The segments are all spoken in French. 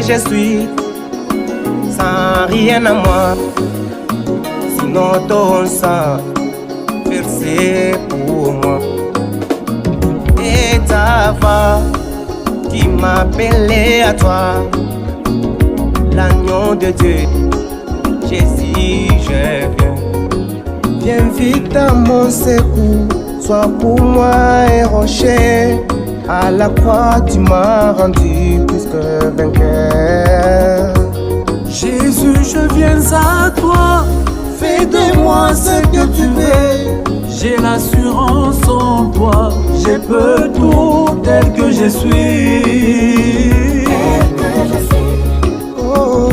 je suis sans rien à moi, sinon ton sang versé pour moi. Et ta voix qui m'appelait à toi, l'agneau de Dieu, Jésus, je viens. Viens vite à mon secours, sois pour moi un rocher. À la croix tu m'as rendu plus que vainqueur. Jésus, je viens à toi, Fais de moi ce que tu veux. j'ai l'assurance en toi, je peux tout tel que je suis. Oh,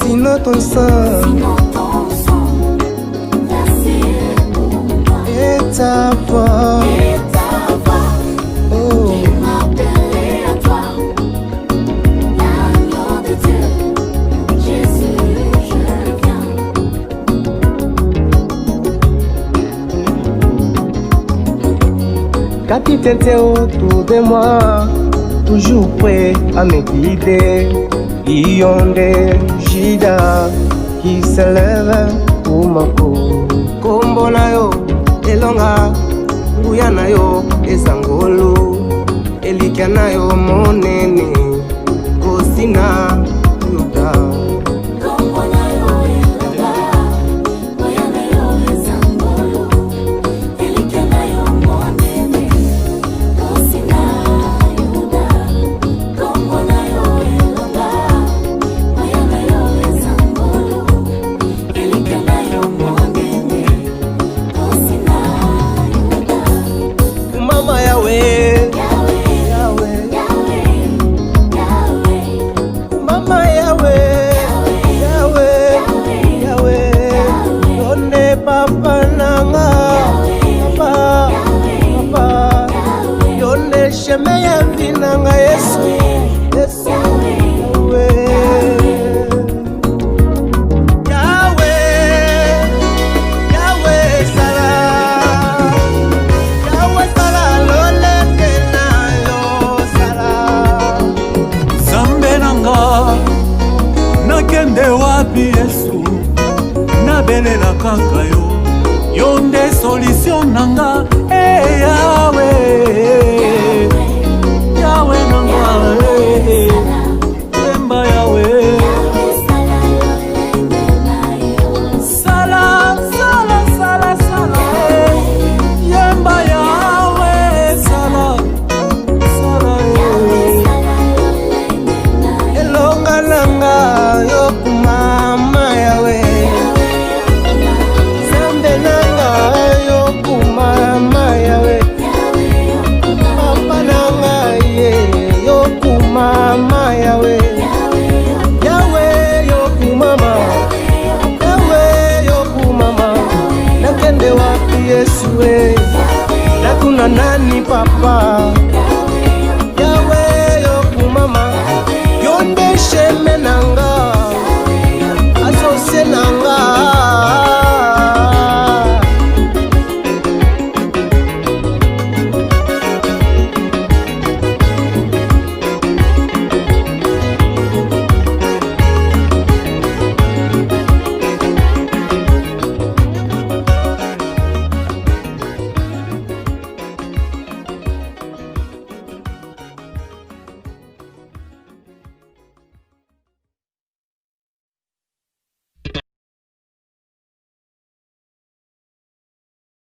sinon ton sang et ta voix. Capitaine, t'es autour de moi, toujours prêt à me guider. Yonde Jida qui s'élève pour ma peau. Kombo na yo elonga, nguya na yo ezangolo, elika na yo monene, kosina yuda. Nakende wapi Yesu, nabelela kaka yo, yo nde solution nanga. Hey Yahweh, Yahweh nanga, Yemba Yahweh. Sala, sala, sala, sala, Yemba Yahweh, sala, sala, elonga nanga yo kumama Yahweh, Zambe nanga yo kumama Yahweh, Papa nanga ye yo kumama Yahweh, Yahweh yo kumama, Yahweh yo kumama. Nakende wapi Yesu we, nakuna nani papa?